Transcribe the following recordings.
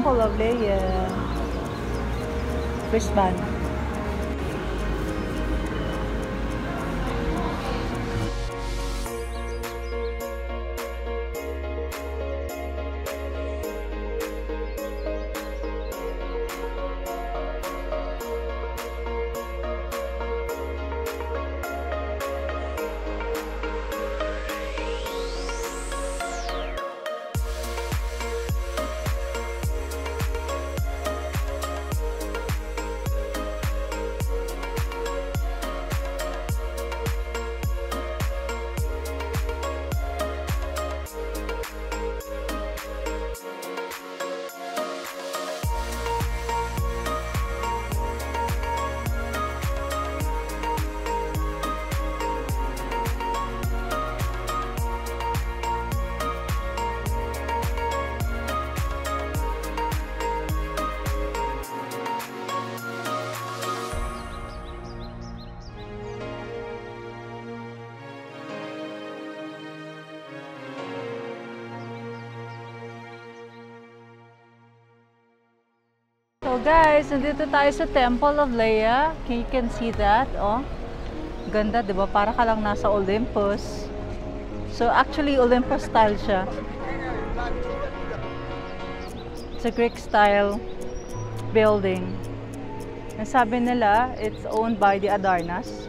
Temple of Leia. Brisbane. So guys, nandito tayo sa Temple of Leia. You can see that, oh. Ganda, 'di ba? Para ka lang nasa Olympus. So actually Olympus style siya. It's a Greek style building. And sabi nila, it's owned by the Adarnas.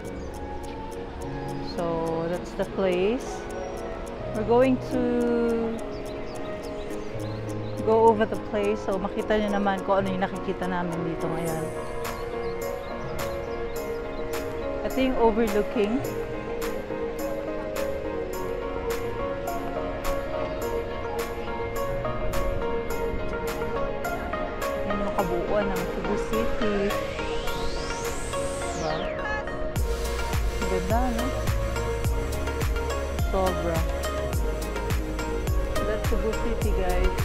So that's the place. We're going to go over the place. So makita nyo naman kung ano yung nakikita namin dito ngayon. Ito yung overlooking. Yan yung kabuuan ng Cebu City. Diba? Ganda, no? Sobra. That's Cebu City, guys.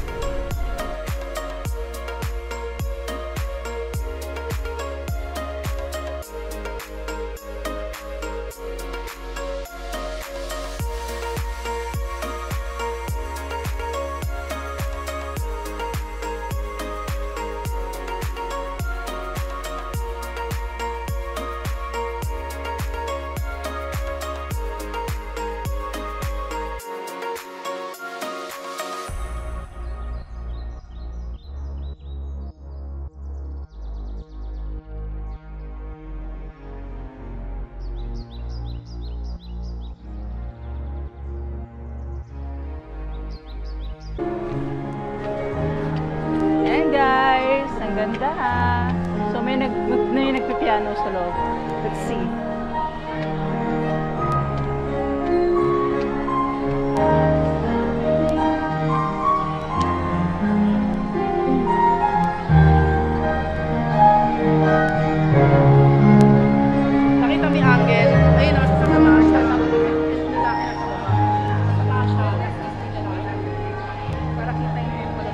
Ayan guys, ang ganda ha. So may nagpipiano sa loob. Let's see. Nakita mo yung angle? Ayun, nasa sa mga siya. Para kita yung pala.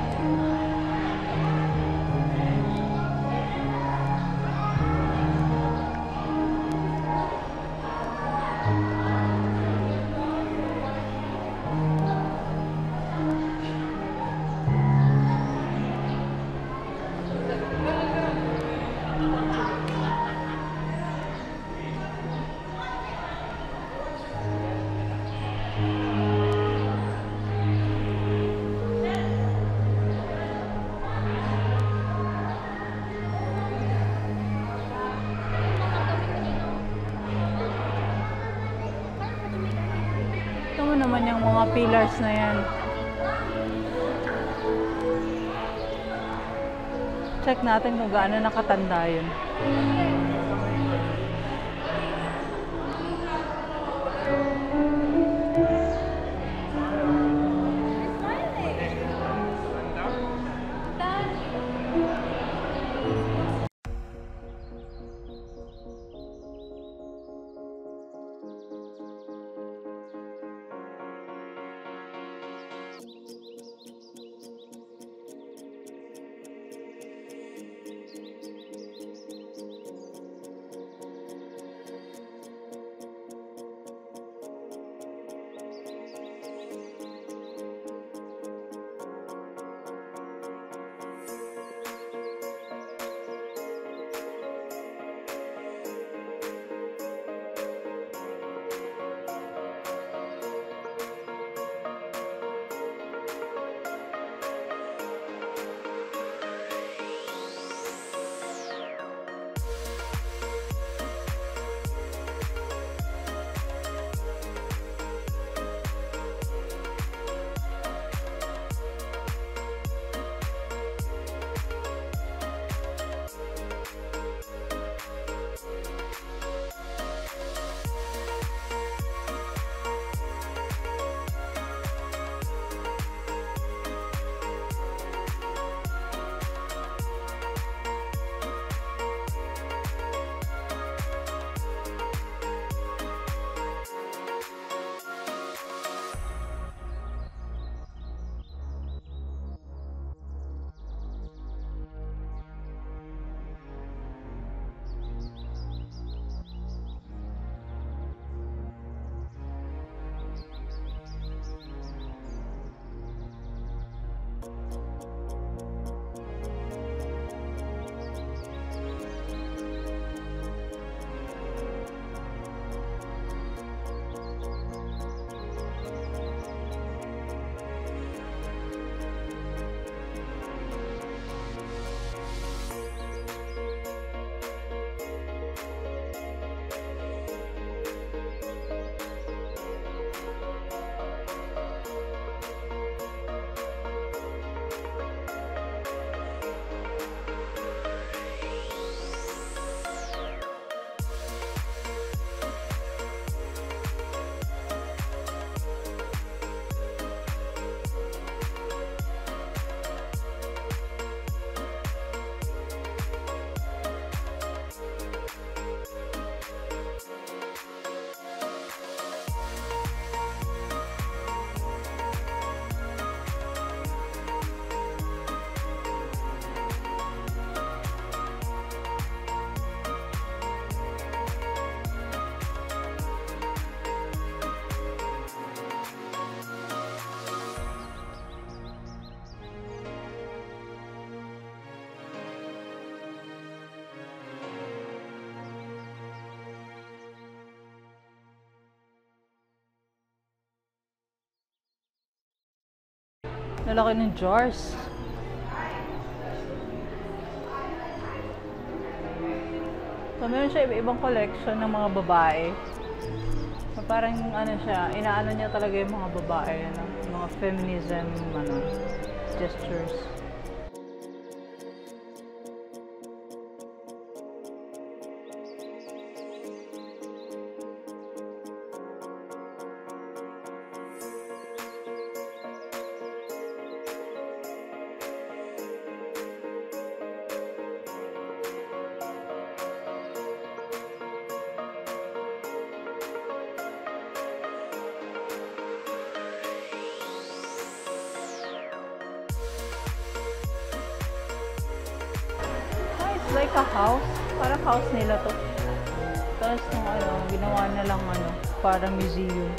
Ito naman yung mga pillars na yan. Check natin kung gaano nakatanda yun. Lalaki ng jars. So, meron siya iba-ibang collection ng mga babae. So, parang ano siya, inaano niya talaga yung mga babae, ano, mga feminism, ano, gestures. It's like a house. Parang house nila to. Tapos nung ano, ginawa na lang ano, parang museum.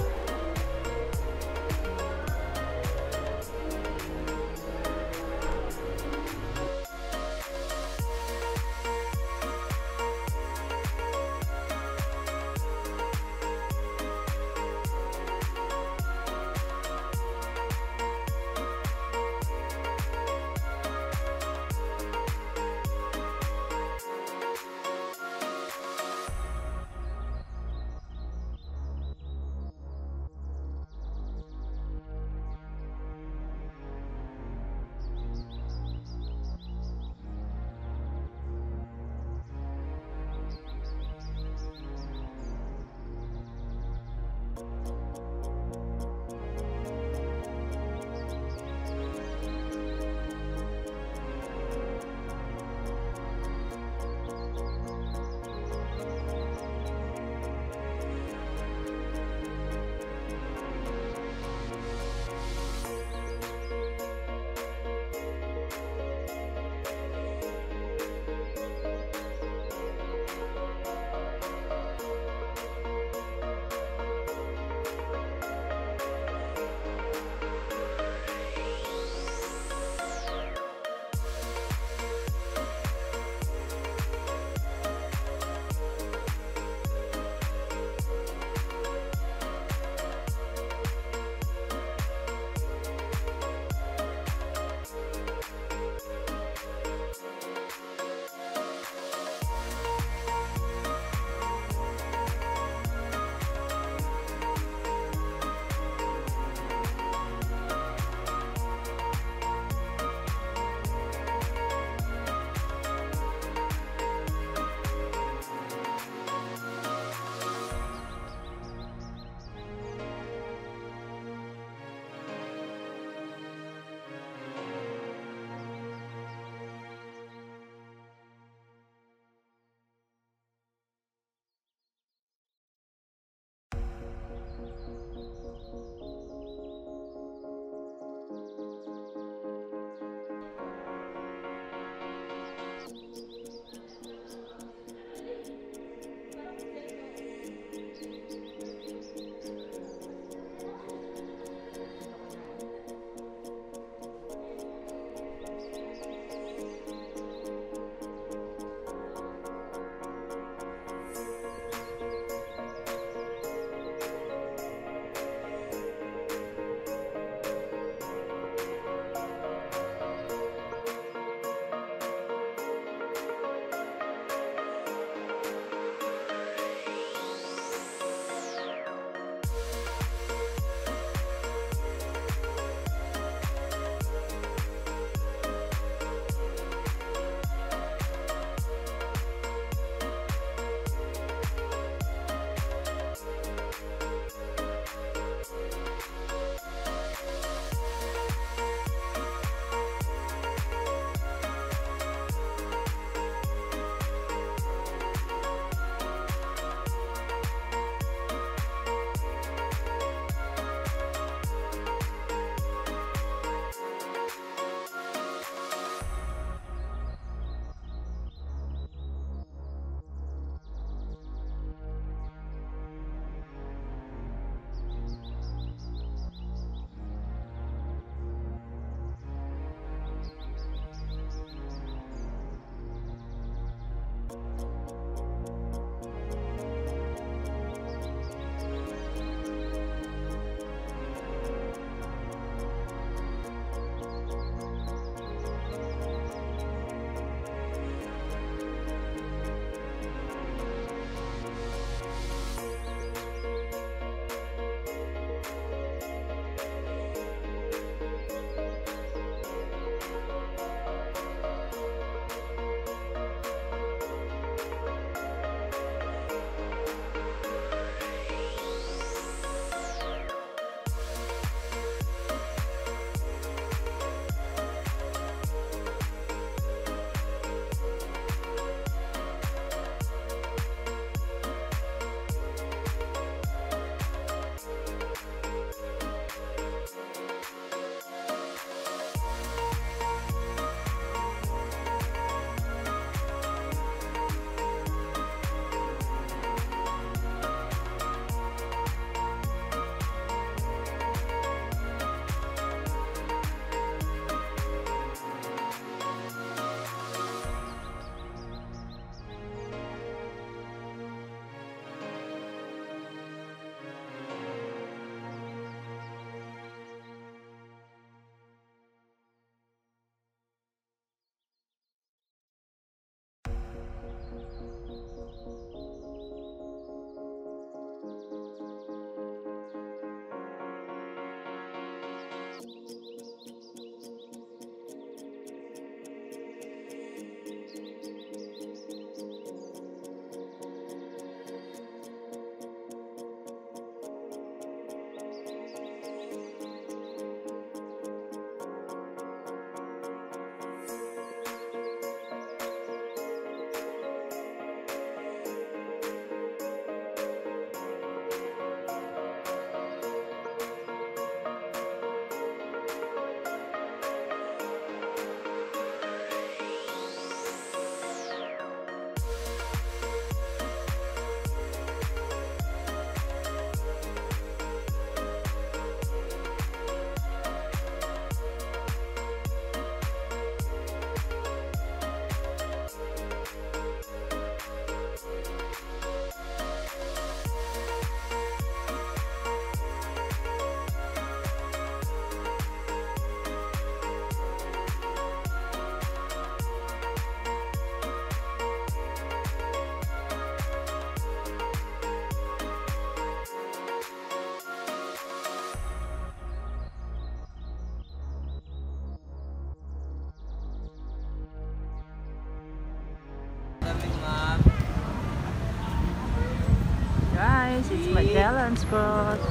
guys, it's Magellan's Cross.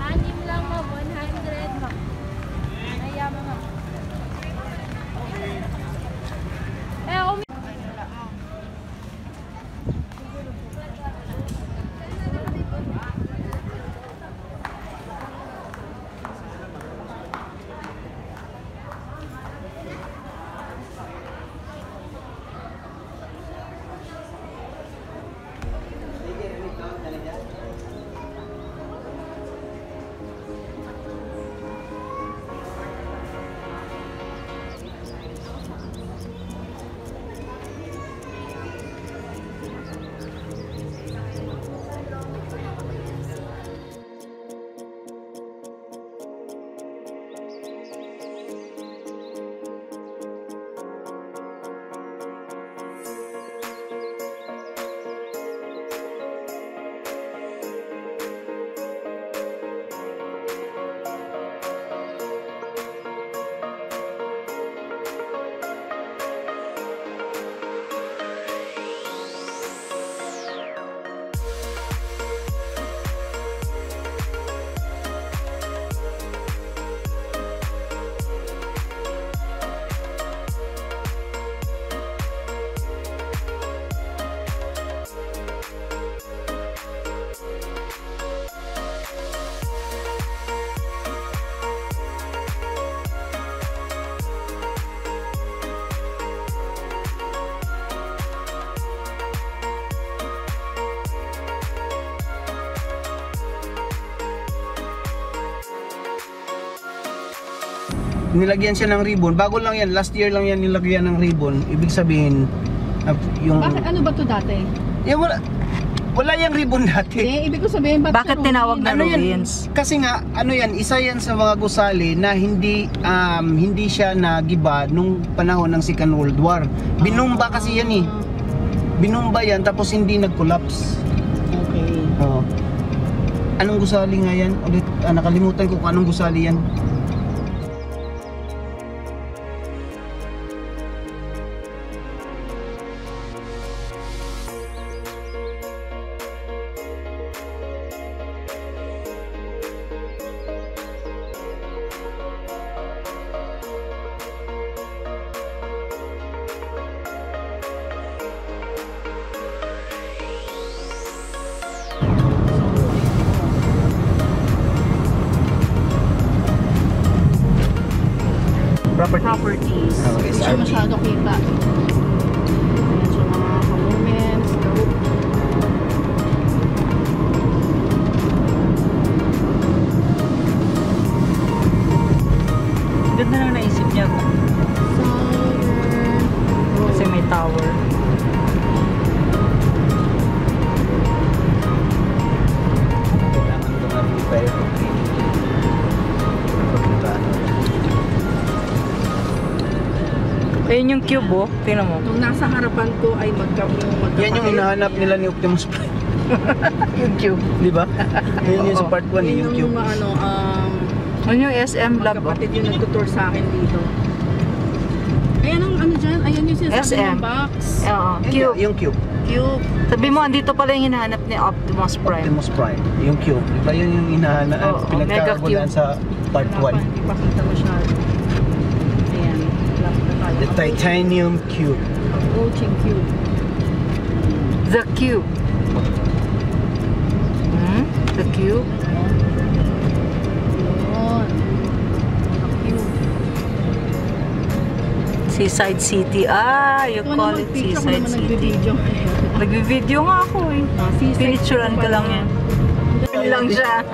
Anim lang mo, 100 mo. Ayaman mo. Nilagyan siya ng ribbon. Bago lang yan, last year lang yan nilagyan ng ribbon. Ibig sabihin, yung... Bakit ano ba to dati? Yeah, wala yung ribbon dati. Eh, ibig ko sabihin, Bakit tinawag na ruins? Kasi nga, ano yan, isa yan sa mga gusali na hindi siya nagiba nung panahon ng Second World War. Binumba kasi yan eh. Binumba yan, tapos hindi nag-collapse. Okay. Oo. Anong gusali nga yan? Ulit, nakalimutan ko kung anong gusali yan. Properties. Okay, Hindi siya masyado kita. Ayan siya mga monuments. Ganda na naisip niya ko. Kasi may tower. Kailangan tumawag tayo. Ayun yung cube oh. Tingnan mo. Nung nasa harapan ko ay magkapatid. Yan yung hinahanap nila ni Optimus Prime. Yung cube. Di ba? Yun yung sa part 1 yung cube. Ano yung SM Lab oh? Magkapatid yung nagtutour sa akin dito. Ayan ang ano dyan, ayan yung sinasabi SM. ng box. Oo. Cube. Yung cube. Cube. Sabi mo, andito pala yung hinahanap ni Optimus Prime. Optimus Prime. Yung cube. Diba yun yung hinahanap? Oo, Pinagkakagulan mega sa part 1. Hindi pa kita masyado. Ayan. The Titanium Cube. Approaching cube. The Cube. The Cube. Yun. Cube. Seaside City. Ah, you call it Seaside City. Nagbi-video nga ako eh. Pinicturean ko lang yan. Yun lang siya.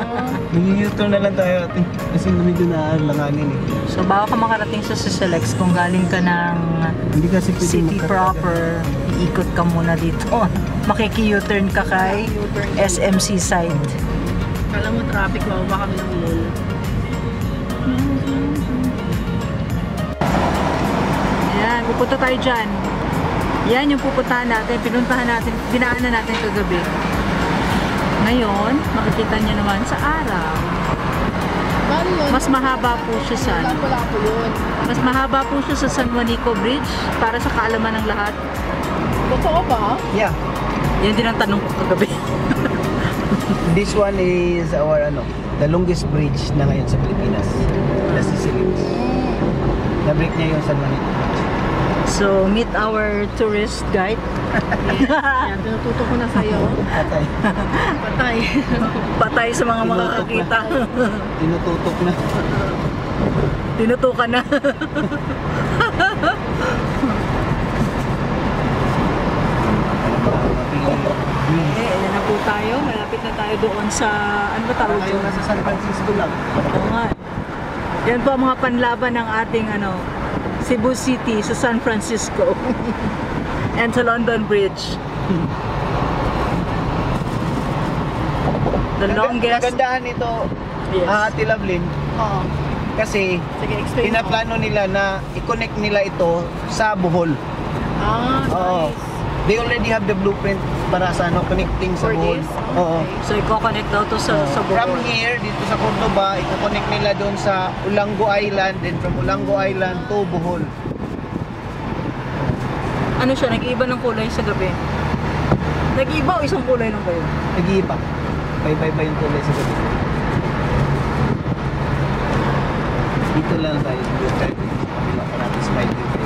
Nag-U-turn na lang tayo ate. Kasi medyo naalanganin eh. So, bago ka makarating sa Selex, kung galing ka ng Hindi kasi pwede city magkatagal. proper, iikot ka muna dito. Makiki-U-turn ka kay SMC side. Kala mo traffic, bababa kami ng mall. Yan, pupunta tayo dyan. Yan yung pupuntahan natin, pinuntahan natin, dinaanan natin kagabi. Ngayon, makikita nyo naman sa araw. Paano yun? Mas mahaba po siya sa Wala po yun. Mas mahaba po siya sa San Juanico Bridge para sa kaalaman ng lahat. Totoo ba? Yeah. Yan din ang tanong ko kagabi. This one is our the longest bridge na ngayon sa Pilipinas. The Sicilies. Na-break niya yung San Juanito Bridge. So, meet our tourist guide. Yan, tinututo ko na sa'yo. Patay. Patay. Patay sa mga makakakita. Tinututok na. Tinutukan na. Ayan na po tayo. Malapit na tayo doon sa, ano ba tawag Tayo doon? nasa San Francisco lang. Oo nga. Yan po ang mga panlaban ng ating Cebu City sa San Francisco. And sa London Bridge. The longest. Kagandahan nito, Yes. Ate Lovelyn, Oo. kasi Sige, explain mo. pinaplano nila na i-connect nila ito sa Bohol. Ah, Oo. nice. They already have the blueprint para sa connecting sa For Bohol. this? Oo. Okay. So, i-connect daw to sa From Bohol. here, dito sa Cordoba, i-connect nila doon sa Ulango Island, then from Ulango Island to Bohol. Ano siya, nag-iiba ng kulay sa gabi? Nag-iiba o isang kulay lang ba yun? Nag-iiba. Bye-bye yung kulay sa gabi. Dito lang tayo. Dito tayo. Kabila pa natin smile dito.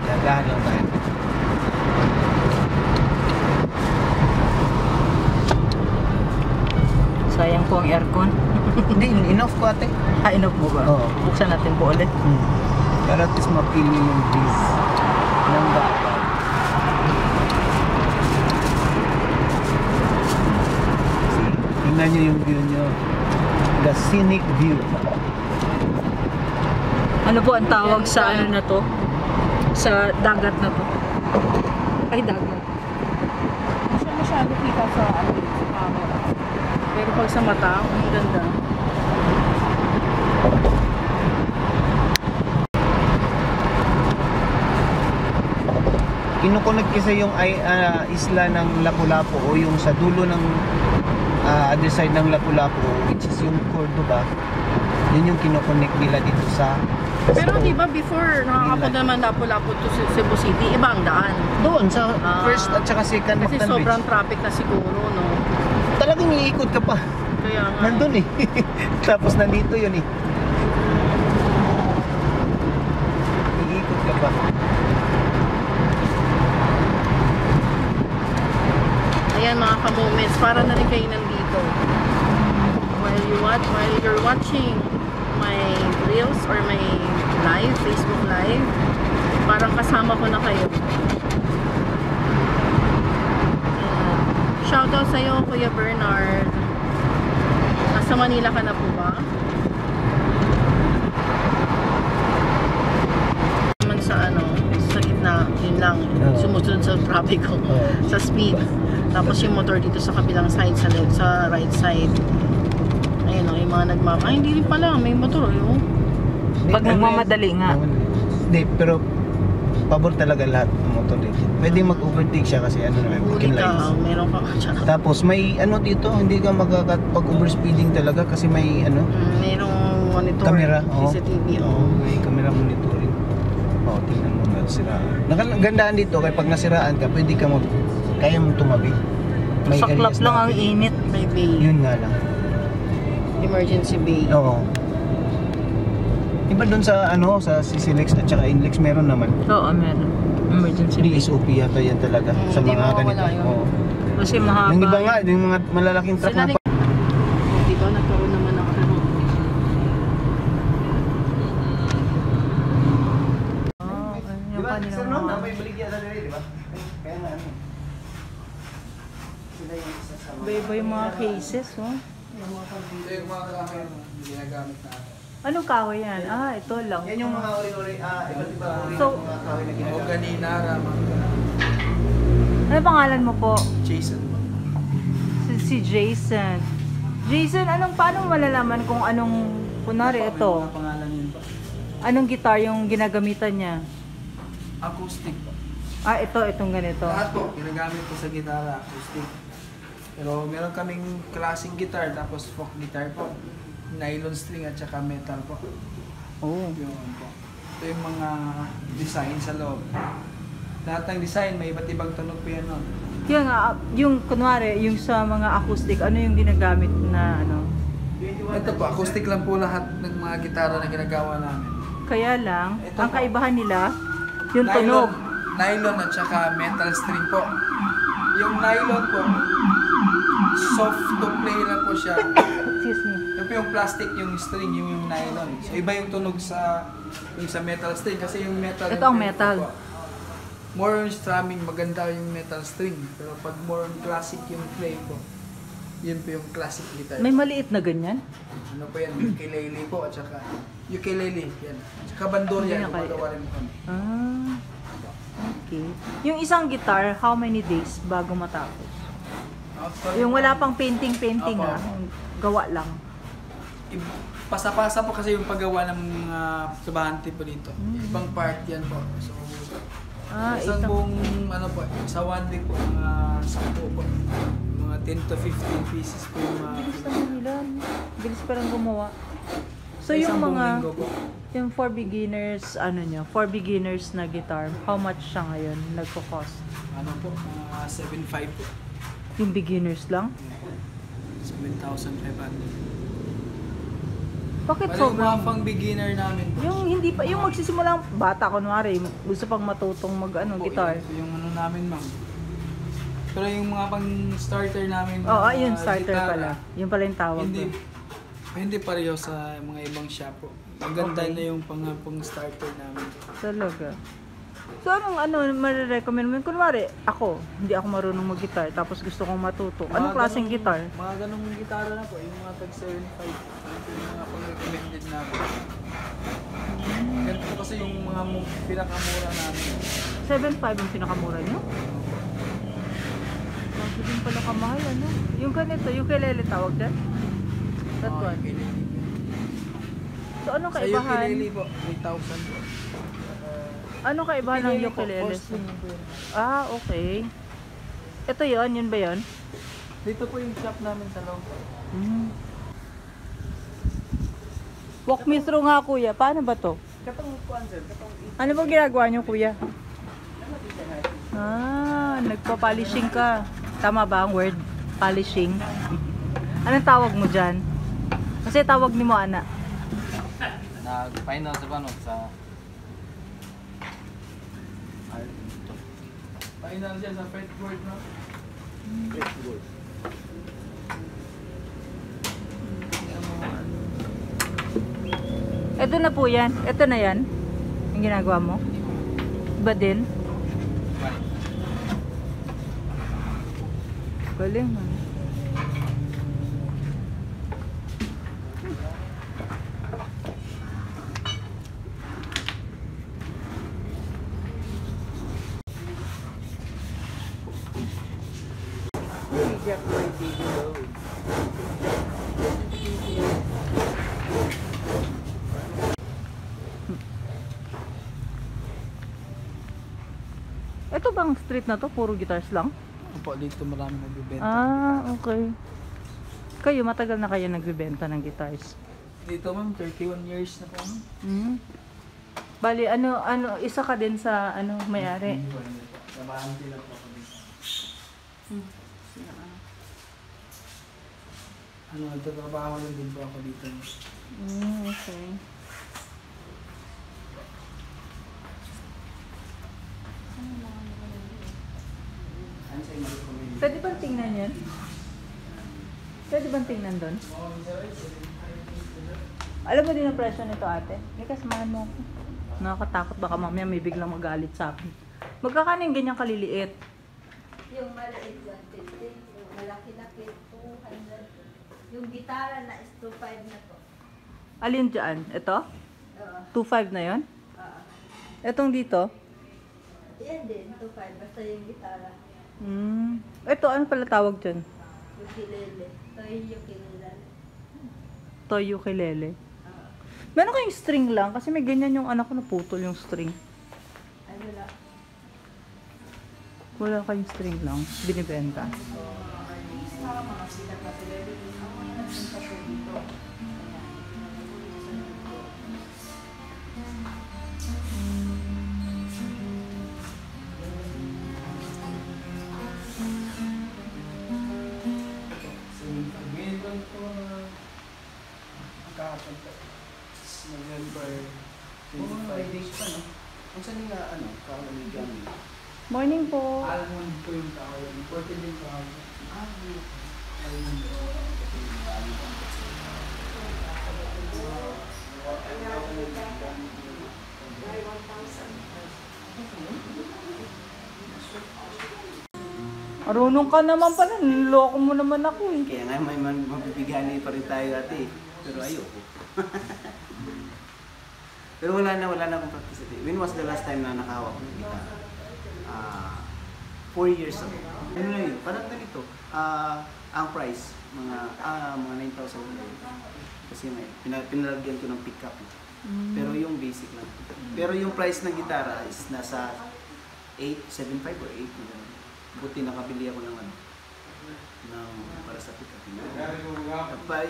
Dadahan lang tayo. Sayang po ang aircon. Hindi, enough ko ate. Enough mo ba? Oo. Buksan natin po ulit. Para at least mapili yung breeze ng bata. Tingnan nyo yung view nyo. The scenic view. Ano po ang tawag sa ano na to? Sa dagat na to? Ay, dagat. Hindi siya masyado kita sa camera. Pero pag sa mata, ang ganda. Kinukunig kasi yung isla ng Lapu-Lapu o yung sa dulo ng other side ng Lapu-Lapu, which is yung Cordoba. Yun yung kinukunik nila dito sa Pero di ba before nakakapunta naman Lapu-Lapu to Cebu City, iba ang daan. doon sa Ah. first at saka second Kasi Mactan sobrang Bridge. traffic na siguro, no? Talagang iikot ka pa. Kaya nga. Nandun eh. Tapos nandito yun eh. Iikot ka pa. Ayan mga ka-moments, para na rin kayo nandito. While you're watching my reels or my live, Facebook live, parang kasama ko na kayo. Ayan. Shoutout sa'yo, Kuya Bernard. Nasa Manila ka na po ba? Naman sa sa gitna, yun lang, Oo. sumusunod sa traffic ko, Oo. sa speed. Tapos yung motor dito sa kabilang side, sa left, sa right side. Ayun o, yung mga ay hindi rin pala, may motor o. Pag nagmamadali nga. Hindi, pero pabor talaga lahat ng motor dito. Pwede mag-overtake siya kasi naman, Huli booking ka, lines. meron ka siya. Tapos may dito, hindi ka pag-overspeeding talaga kasi may Merong monitor, camera. CCTV. Oo, may camera monitoring. Tingnan mo na sira. Nagandahan dito kaya pag nasiraan ka, pwede ka kaya mong tumabi. Saklap areas lang na ang pwede. init. May bay, Yun nga lang. emergency bay. Oo. Iba doon sa sa CCLEX at saka INLEX meron naman. Oo, meron. Emergency. DSOP yata yan talaga sa Hindi mga mawawala ganito. yun. Oo. Kasi mahaba. Yung iba nga, yung mga malalaking truck Sila na rin- Di ba, nagkaroon naman ng Yung kanilang mga... may baligya sa dali, di ba? Kaya nga sila yung isa sa Iba-iba yung mga cases, oh. Ito yung mga kahoy na ginagamit natin. Anong kahoy yan? Ito lang. Yan yung mga uri-uri, iba't iba uri So- ng mga kahoy na O ginagamit. ganinara, mga Ano pangalan mo po? Jason. Si Jason. Jason, paano malalaman kung kunwari ito, Pangalan yun po. anong guitar yung ginagamitan niya? Acoustic po. Itong ganito. Lahat po, ginagamit po sa gitara, acoustic. Pero meron kaming klaseng guitar, tapos folk guitar po. Nylon string at saka metal po. Oh. Yun po. Ito yung mga design sa loob. Lahat ng design, may iba't ibang tunog po yan, no? Yung, yung kunwari, yung sa mga acoustic, ano yung ginagamit na ano? Ito po, acoustic lang po lahat ng mga gitara na ginagawa namin. Kaya lang, Ito ang po. kaibahan nila, yung tunog. Nylon at saka metal string po. Yung nylon po, soft to play lang po siya. Excuse me. Yung po yung plastic, yung string, yung nylon. So iba yung tunog sa yung sa metal string kasi yung metal. Ito ang metal. Po, more on strumming, maganda yung metal string. Pero pag more on classic yung play po, yun po yung classic guitar. May maliit na ganyan? Ano po yan? Ukulele po at saka ukulele yan. At saka bandor yan, Hindi na kaya. gumagawa rin po kami. Ah, okay. Yung isang guitar, how many days bago matapos? Yung wala pang painting Opo. yung gawa lang. Pasa-pasa po kasi yung paggawa ng mga sabahante po dito. Ibang part yan po. So, isang buong ano po, sa one week po, mga 10 po. Mga 10 to 15 pieces po yung mga... Bilis naman nila. Bilis parang gumawa. So Isang yung buong mga, linggo po. yung for beginners, ano nyo, for beginners na guitar, how much siya ngayon nagko-cost? Ano po, 7.5 po. Yung beginners lang? 7,500. Bakit Pero yung mga sobrang? pang beginner namin po. Yung hindi pa, yung magsisimulang bata, kunwari, gusto pang matutong mag, Po, guitar. yung ano namin, ma'am. Pero yung mga pang starter namin. Oo, mga yun, starter gitara, pala. Yun pala yung tawag Hindi, ko. hindi pareho sa mga ibang shop po. Maganda Okay. na yung pang starter namin. Talaga. So anong marirecommend mo? Kunwari, ako, hindi ako marunong mag-guitar, tapos gusto kong matuto. Anong Mga klaseng ganong- guitar? Mga ganong gitara na po, yung mga tag 7.5. Ito yung mga pang-recommended namin. Ganito kasi yung mga pinakamura namin. 7.5 ang pinakamura nyo? Bakit din pala kamahal, ano? Yung ganito, yung ukulele tawag dyan? That Mga one. ukulele. So anong Sa kaibahan? ukulele po, 3,000 po. Anong kaibahan ng po, ukulele? costing po yun. Ah, okay. Ito yon, yun ba yon? Dito po yung shop namin sa loob. Walk me through nga, kuya. Paano ba to? Katong kuan sir, katong Ano bang ginagawa niyo, kuya? Ah, nagpa-polishing ka. Tama ba ang word? Polishing. Anong tawag mo dyan? Kasi tawag ni mo, ana. Nag-final sa banot sa final siya sa fretboard, no? fretboard. Ito na po yan. Ito na yan. Yung ginagawa mo. Iba din. Galing, ha? Ito bang street na to? Puro guitars lang? Opo, dito marami nagbibenta. Ah, okay. Kayo, matagal na kayo nagbibenta ng guitars? Dito ma'am, 31 years na po. Hmm. Bali, isa ka din sa, may-ari? Samahan sila po ako dito. Nagtatrabaho lang din po ako dito. Okay. Pwede bang tingnan yan? Pwede bang tingnan doon? Alam mo din ang presyo nito, ate? May kasamahan mo ako. Nakakatakot, baka mamaya may biglang magalit sa akin. Magkakano yung ganyang kaliliit? Yung maliit 150, yung malaki-laki 200. Yung gitara na is 25 na to. Alin dyan? Ito? 2.5 na yon? Etong dito? Yan din, 25. Basta yung gitara. Ito, ano pala tawag dyan? Ukulele. Ito yung ukulele. Toy ukulele. Meron kayong string lang? Kasi may ganyan yung anak ko naputol yung string. Ano lang? Wala kayong string lang. Binibenta. hapon po. November May 25. days pa, no? Kung saan nga, kawaligyan. Morning po. Almond po yung tawag. Important yung tawag. Almond. Marunong ka naman pala. Niloko mo naman ako eh. Kaya nga, may mabibigyan pa rin tayo ate. Pero ayoko. Pero wala na akong practice ate. When was the last time na nakahawak ko ng gitara? 4 years ago. Ano na yun? Parang ganito. Ang price, mga 9,000. Kasi may pinalagyan ko ng pickup. Pero yung basic lang. Pero yung price ng gitara is nasa 875 or 8. Buti nakabili ako ng para sa pickup.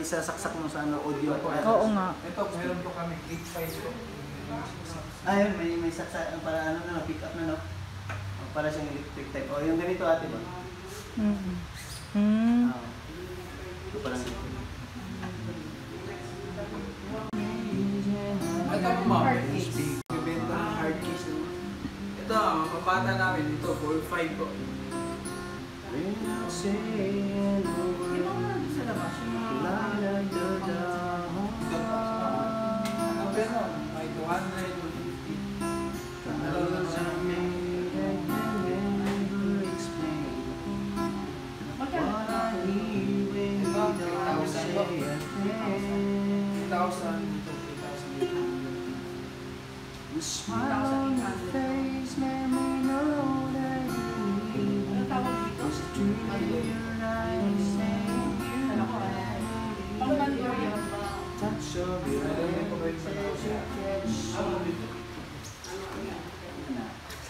Isasaksak mo sa audio. Oo nga. Ito, meron po kami 8.5 po. Ayun, may saksak para pick-up na, no? Para siyang electric type. O, yung ganito ate ba? Ito parang ganito. Ito po ma'am, bibenta ng hard keys. Ito, ang pambata namin, ito, 4.5 po. Ang pera, may 2,000.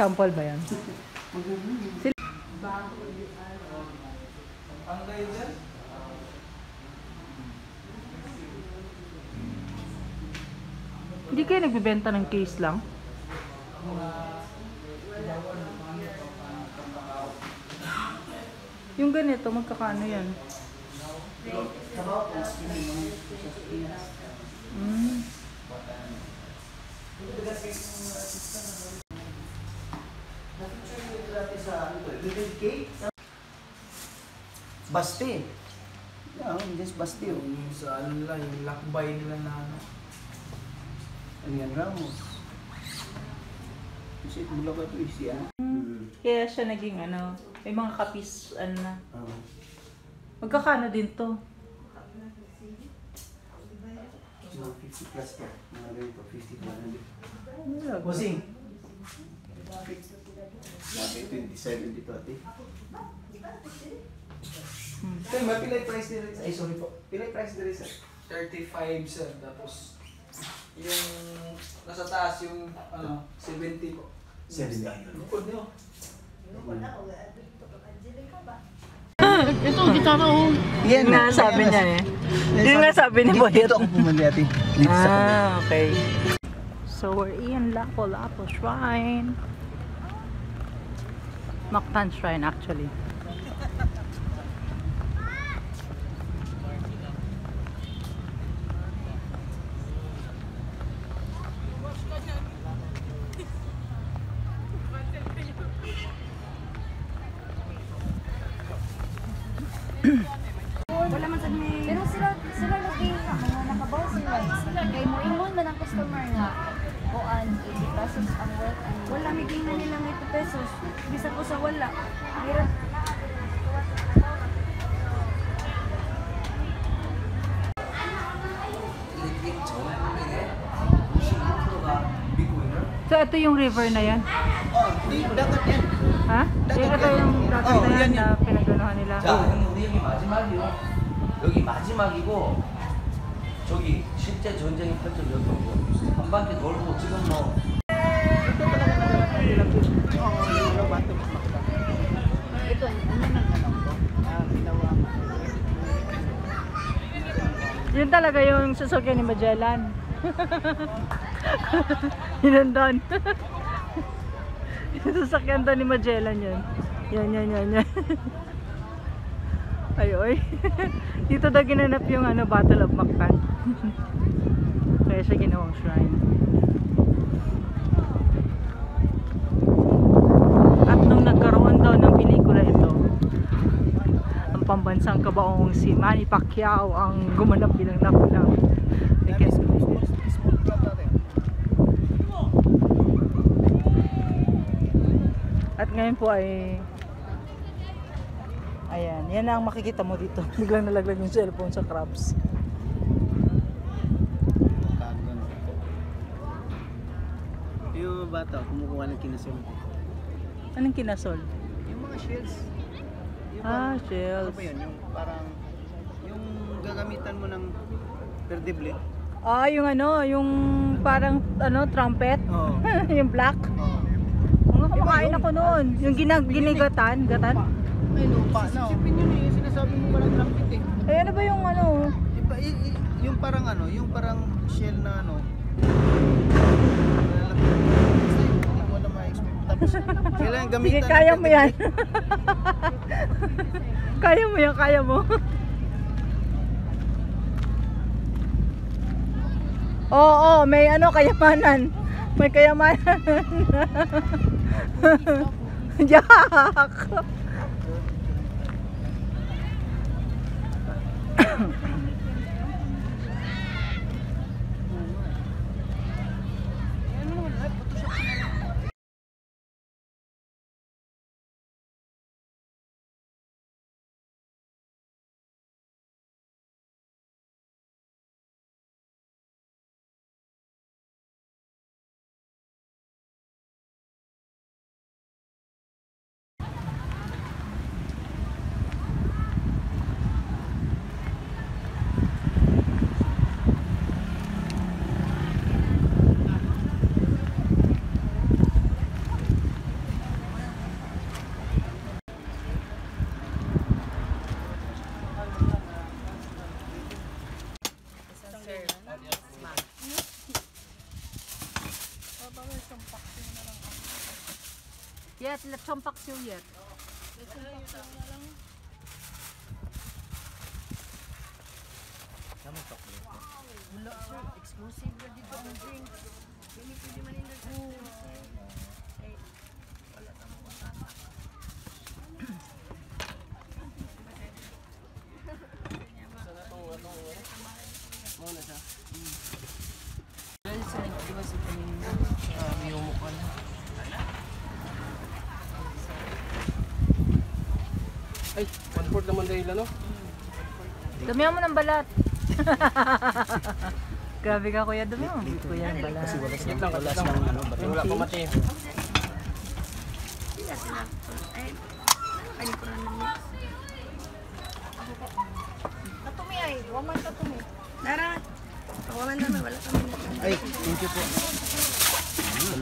Sample ba yan? Ang kayo dyan? Hindi kayo nagbibenta ng case lang? Yung ganito, magkakano yan? Baste. Yeah, just baste. Yung sa ano nila, yung lakbay nila na ano. Ano yan, Ramos? Kasi mula ka ito siya. Kaya siya naging ano, may mga kapis, ano na. Oo. Magkakano din to? Mga 50 plus ka. Mga ganito, 50 plus. Wala. Bossing. Grabe, 27 dito ate. Kaya may pilay price nila. Ay, sorry po. Pilay price nila sir. 35 sir, tapos yung nasa taas yung ano, 70 po. 70 ayun. Lukod nyo. Ito, gitara oh. Yan Nga sabi niya eh. Yun nga sabi ni Boyet. Dito ako pumali ate. Dito sa kabila. Okay. So we're in Lapu-Lapu Shrine. Mactan Shrine actually. Wala man sad may. Pero sila lagi nga mga nakabaw sila. Kay mo ingon man ang customer nga. Kuan 80 pesos ang worth. Wala miging na nila 80 pesos. Bisa ko sa wala. Hirap. So ito yung river na yan? Oh, di dagat yan. Ha? Ito yung dagat Oh, na yan yan na pinaganohan nila. 자, 형님 우리 여기 마지막이요. 여기 마지막이고 저기 실제 전쟁이 펼쳐졌던 거. 한 바퀴 돌고 지금 뭐 Ito ano nang tanong ko. Ginawa mo. Yun talaga yung sasakyan ni Magellan. Yun doon. Yung sasakyan doon ni Magellan yun. Yan. Ay, oy. Dito daw ginanap yung ano, Battle of Mactan. Kaya siya ginawang shrine. At nung nagkaroon daw ng pelikula ito, ang pambansang kabaong si Manny Pacquiao ang gumanap bilang napulang. At ngayon po ay ayan, yan ang makikita mo dito. Biglang nalaglag yung cellphone sa crabs. Yung bata, kumukuha ng kinasol. Anong kinasol? Yung mga shells. Yung Shells. Ano ba yun? Yung parang, yung gagamitan mo ng perdible. Yung ano, yung parang ano, trumpet. Oo. Yung black. Oo. Mga kumakain ako noon. Yung ginigatan, gatan. Ay, lupa na. Sipin yun eh, sinasabi mo parang trumpet eh. Ay, ano ba yung ano? Yung parang ano, yung parang shell na ano. Hindi ko na ma-expect. Tapos, kailangan Sige, gamitan. kaya mo yan. Kaya mo yan, kaya mo. Oo, may ano, kayamanan. May kayamanan. Jack! Yes, let's chompak siyo yet. Exclusive na dito ang drink. Pwede man yung exclusive. Ay, 1/4 naman dahil ano? Damihan mo ng balat. Grabe ka kuya, damihan mo. Kuya ng balat. Wala silang ano, wala pa mati. Katumi ay, waman katumi. Dara, waman naman, wala kami na. Ay, thank you po.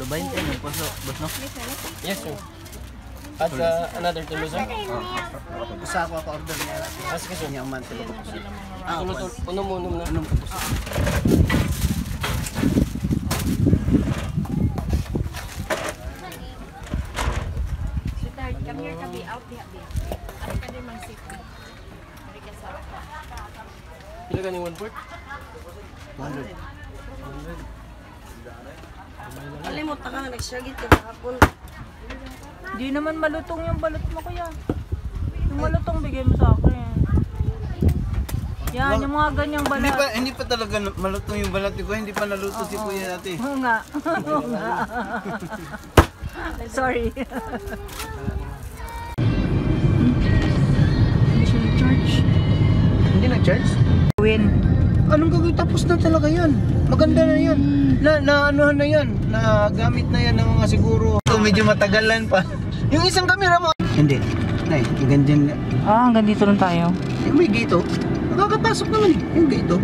Lubayin tayo ng puso, boss no? Yes sir. At another tulusan? Isa ako order niya. Sige sir. Niya man sila. Unom na. Anong po? Sweetheart, come here, kabi, out here, kabi. Ano ka din mang safety? Balik ka sa Pila ka ni 1/4? 100. Kalimut ka nga, nagsagit ka kahapon. Di naman malutong yung balot mo kuya. Yung malutong bigay mo sa akin. Yan, yung mga ganyang balat. Hindi pa talaga malutong yung balat ko. Hindi pa naluto si kuya natin. Oo nga. Oo nga. Sorry. Hindi siya nag-charge. Hindi nag-charge? Win. Anong gagawin? Tapos na talaga yan. Maganda na yan. Anuhan na yan. Nagamit na yan ng mga siguro. Medyo matagalan pa. Yung isang camera mo. Hindi. Nay, ganyan. Hanggang dito lang tayo. May gate oh. Nakakapasok naman eh. Yung gate oh.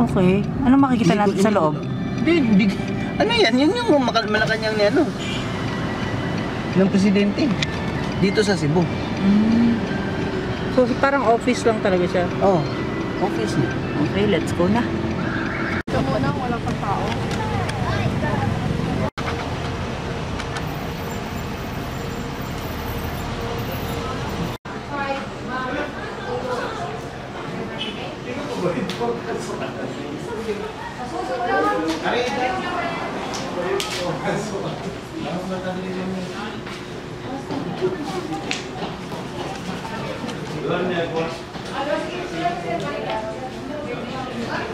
Okay. Ano makikita natin sa loob? Big. Ano yan? Yan yung Malacanang ni ano. Ng presidente. Dito sa Cebu. So parang office lang talaga siya. Oh. Office niya. Okay, let's go na. Ito muna, walang pang tao.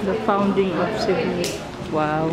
The founding of Cebu. Wow.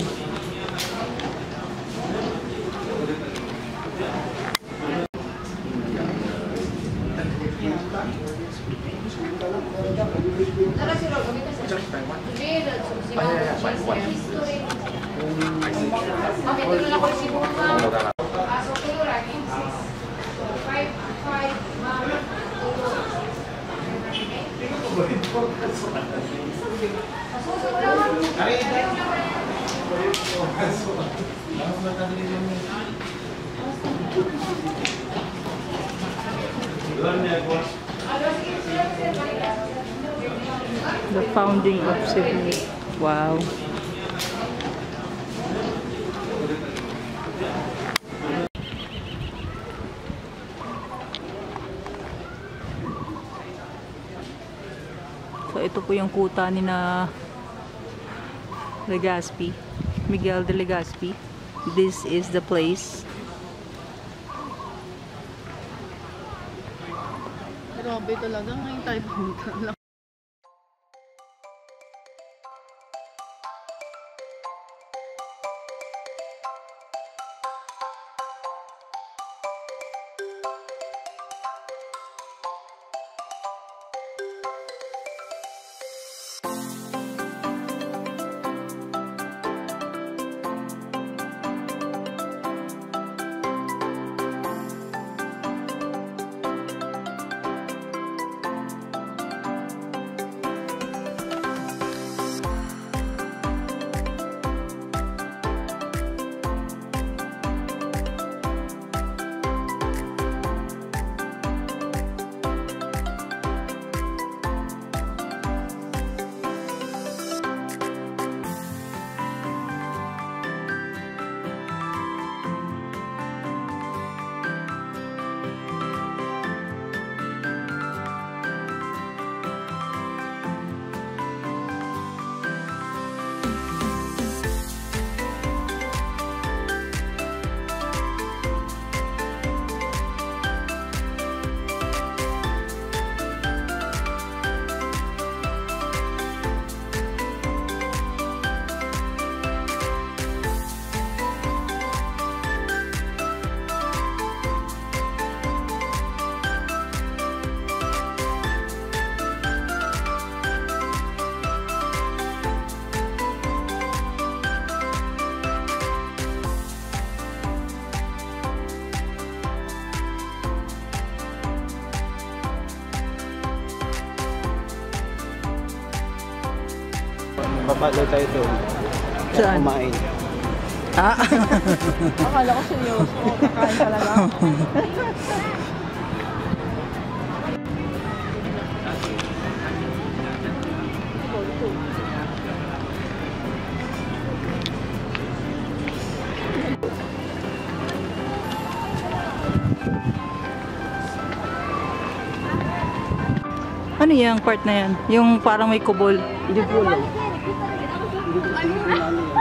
The founding of Cebu. Wow. So ito po yung kuta ni na Legazpi, Miguel de Legazpi. This is the place. Grabe talaga, ngayon tayo pumunta. Papalo tayo doon. Saan? Kumain. Ah. Akala ko seryoso, kakain talaga. Ano yung part na yan? Yung parang may kubol. Hindi po lang.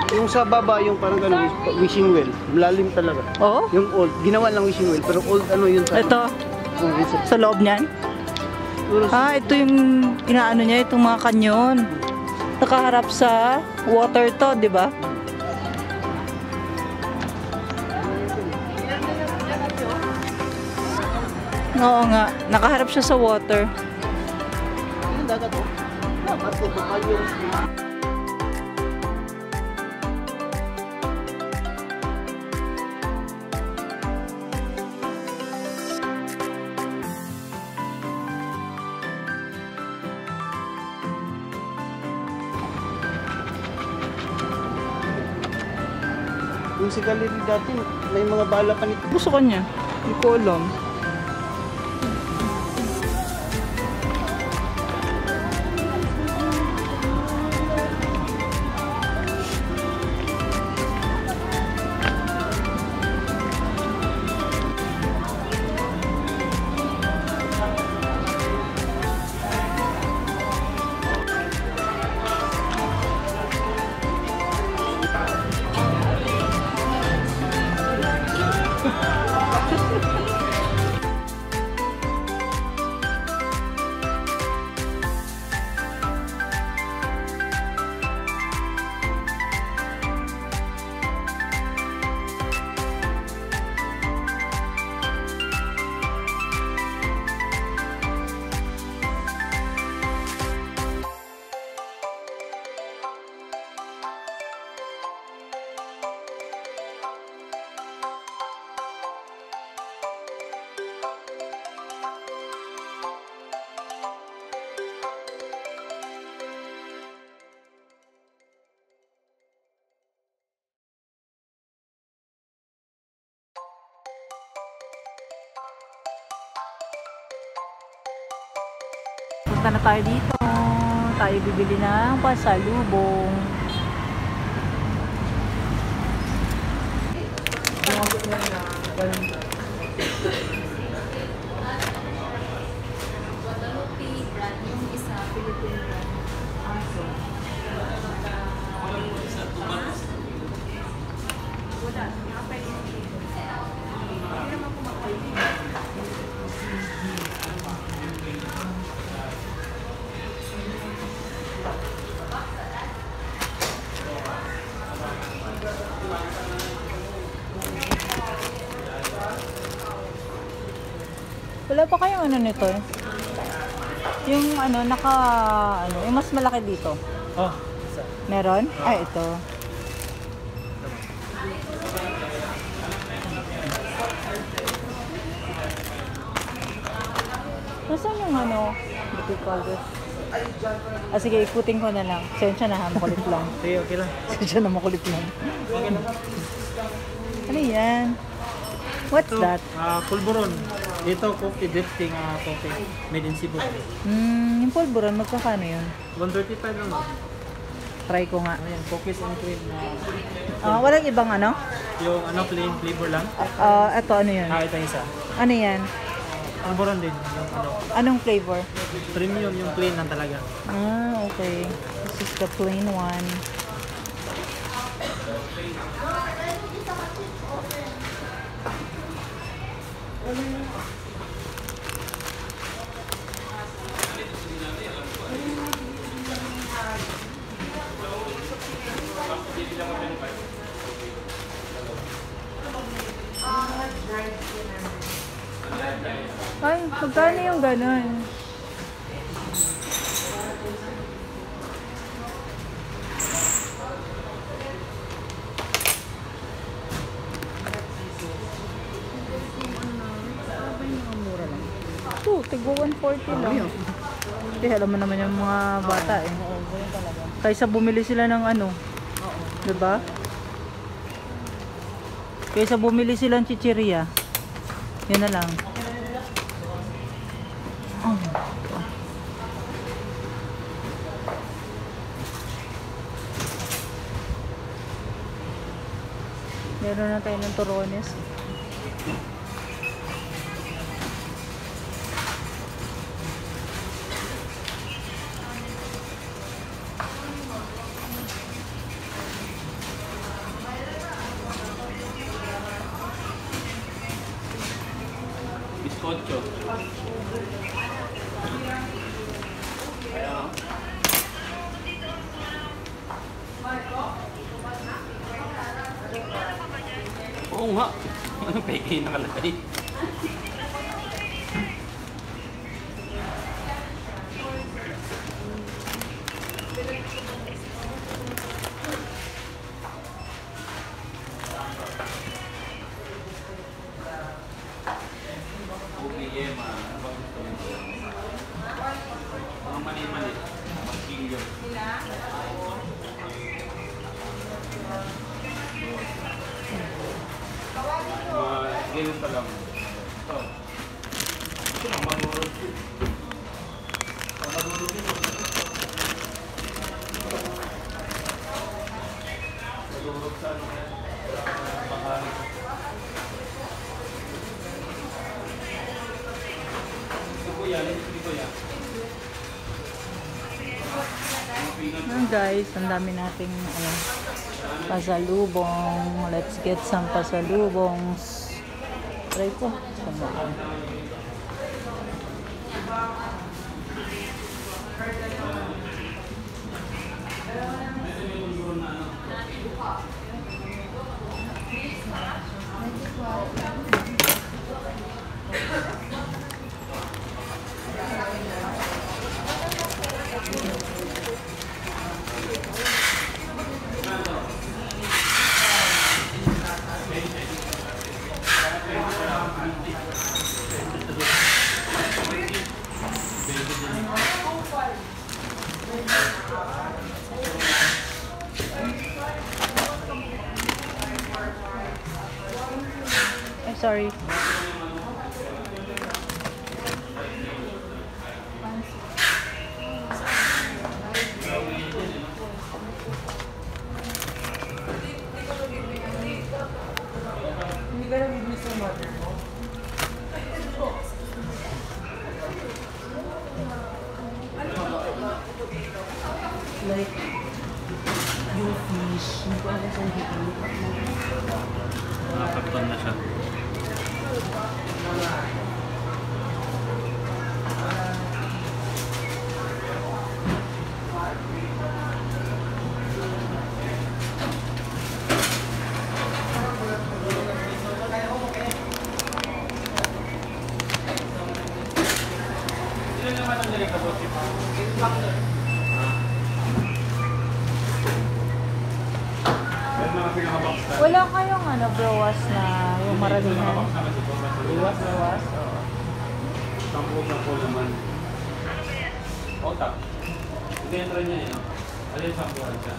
Yung sa baba, yung parang gano'n, wishing well. Malalim talaga. Oo? Yung old, ginawa lang wishing well, pero old ano yun sa... Ito, sa loob niyan? Ah, ito yung inaano niya, itong mga kanyon. Nakaharap sa water to, di ba? Oo nga, nakaharap siya sa water. Yung dagat o. Dapat ito pa yung... Yung si Gallery dati, may mga bala pa nito. Gusto ko niya. Hindi ko alam. punta na tayo dito. Tayo bibili ng pasalubong. Guadalupe brand, yung isa, Philippine brand. Aso. Wala. Nakapay din. Hindi naman kumakain. Wala pa kayong ano nito eh? Yung ano, yung mas malaki dito. Oh, Meron? Ay, ito. Nasaan yung ano? What do you call this? Sige, ikutin ko na lang. Sensya na ha, makulit lang. sige, okay lang. Sensya na makulit lang. Okay lang. Ano yan? What's that? Pulburon. Dito, coffee drifting coffee. Made in Cebu. Yung pulburon, magkakano yun? 135 lang. Try ko nga. Ayan, cookies and cream. Walang ibang ano? Yung plain flavor lang. Ito, ano yun? Ito yung isa. Ano yan? Pulburon din. Yung Anong flavor? premium, yung plain lang talaga. Okay. This is the plain one. Ay, magkano yung ganun? Ito, tigwa 140 lang. Hindi, alam mo naman yung mga bata eh. Kaysa bumili sila ng ano. Diba? Kaysa bumili sila ng chichirya. Yun na lang. Meron na tayo ng turones. Bizcocho. Oo nga. Anong peke nakalagay? Ganun pa lang. Ito. Ito lang, manurod. Manurod ito. Manurod sa ano yan? Mahali. Ito po yan. Ito po yan. Guys, ang dami nating pasalubong. Let's get some pasalubongs. Try ko. Sorry. fish. Nakakaptan na siya. Wala kayong ano, browas na yung maramihan? Browas? Oo. Sampo na po naman. Otak. Hindi yung try niya yun. Ano yung sampuan siya?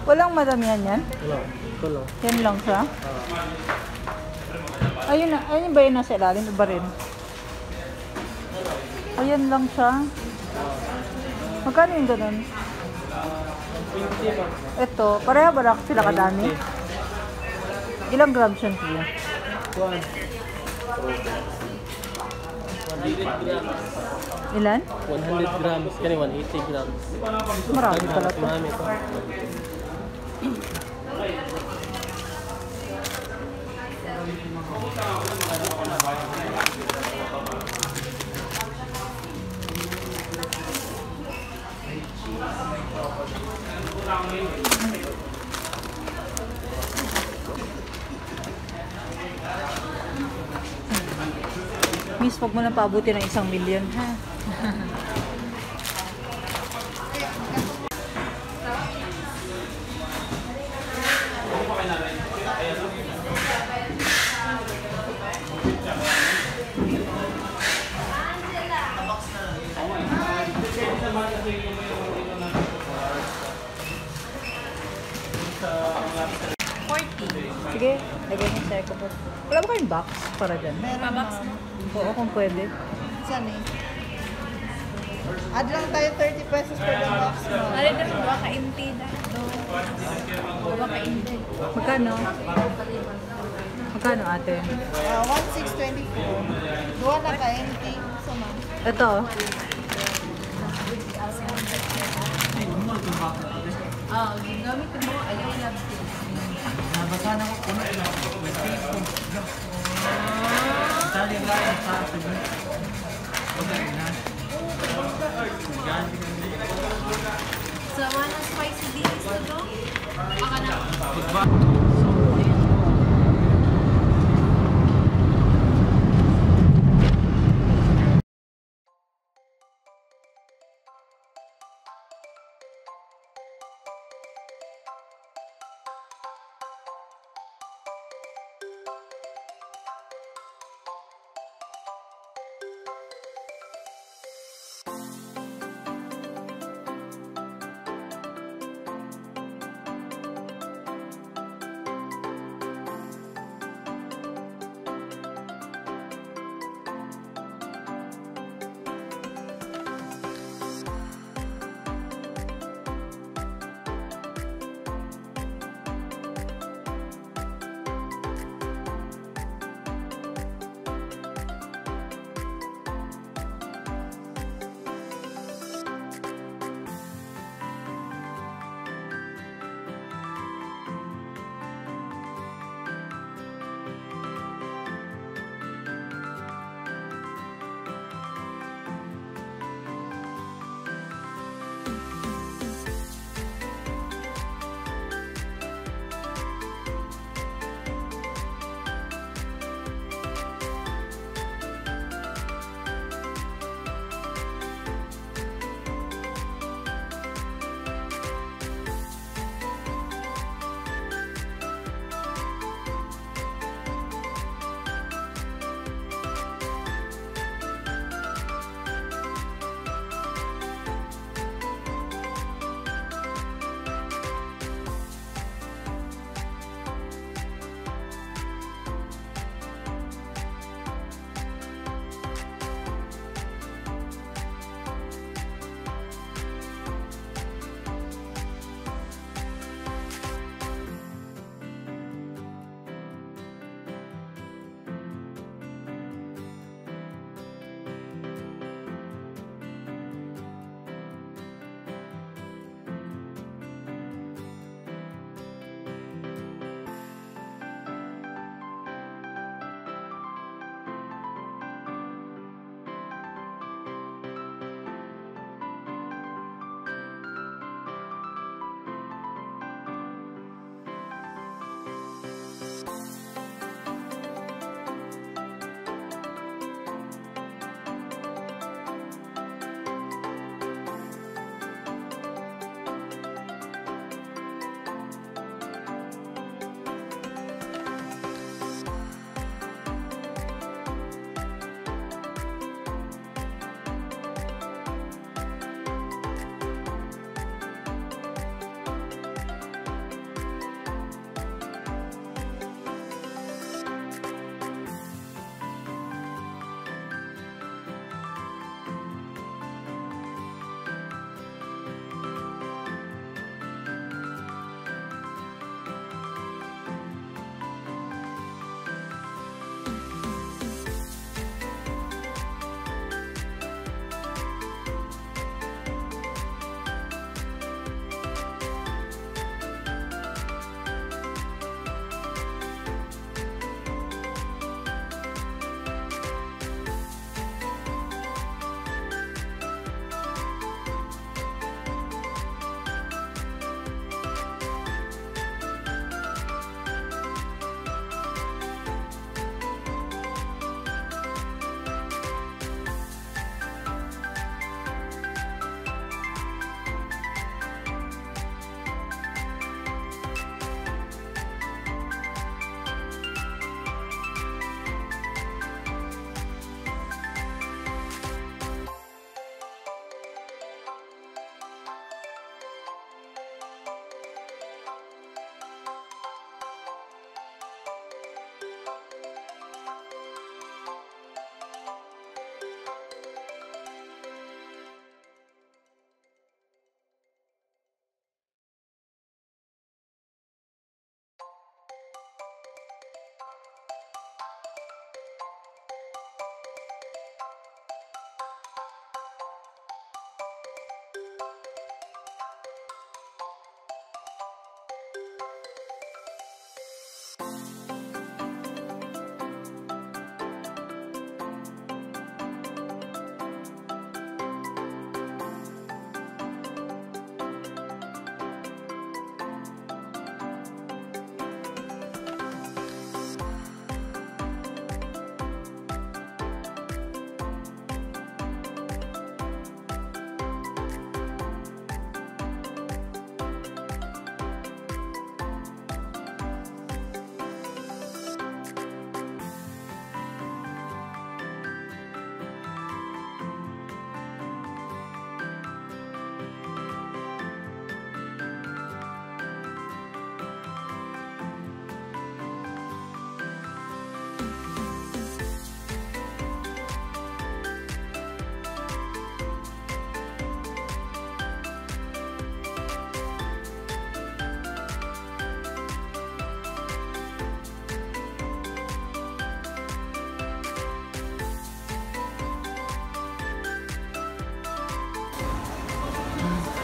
Walang maramihan yan? Wala. Ito lang. Yan lang siya? Ayun ba yun nasa ilalim? Iba rin? Ayan lang siya. Magkano yung ganun? Ito, pareha ba sila kadami? Ilang grams yun siya? 100 grams. Ilan? 100 grams. Kani 180 grams. Marami pala ito. Marami ito. Miss, wag mo lang paabuti ng 1 milyon, ha? Sige, lagay mo sa eco box. Wala ba kayong box para dyan? Meron box mo? Oo, kung pwede. Saan eh? Add lang tayo 30 pesos per box mo. Ano na ba ka-inti na? Ba ka-inti? Magkano? Magkano ate? 1,624. Duwa na ka-NT. Sama. Ito. Ginamit mo. Ayaw lang. Nabasa na ko puno na. Dali lang sa sabi. Sama ng spicy beans na to? Baka na.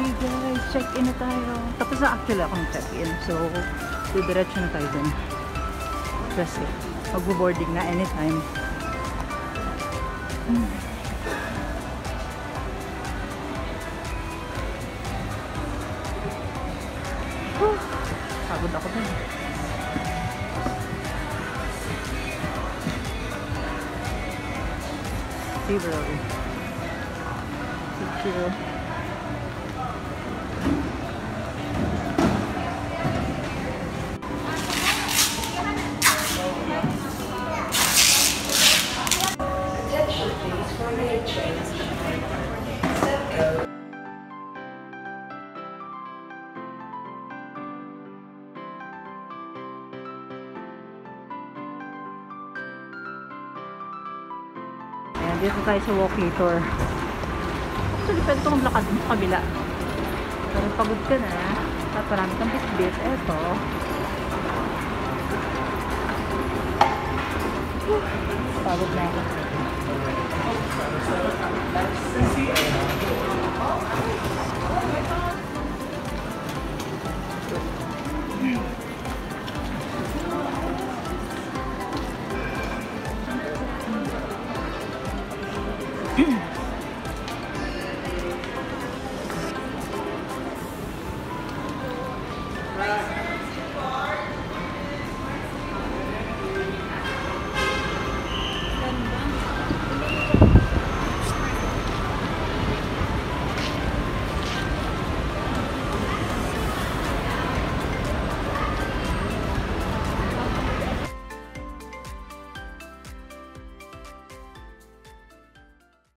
Okay guys, check-in na tayo. Tapos na actually ako check-in. So, diretso na tayo dun. Kasi, magbo-boarding na anytime. Pagod ako dun. See bro. Picture. Ayan, dito tayo sa walking tour. Actually, pwede ito maglakad sa kabila. Pero pagod ka na. At marami kang bit-bit. Eto. Pagod na ako.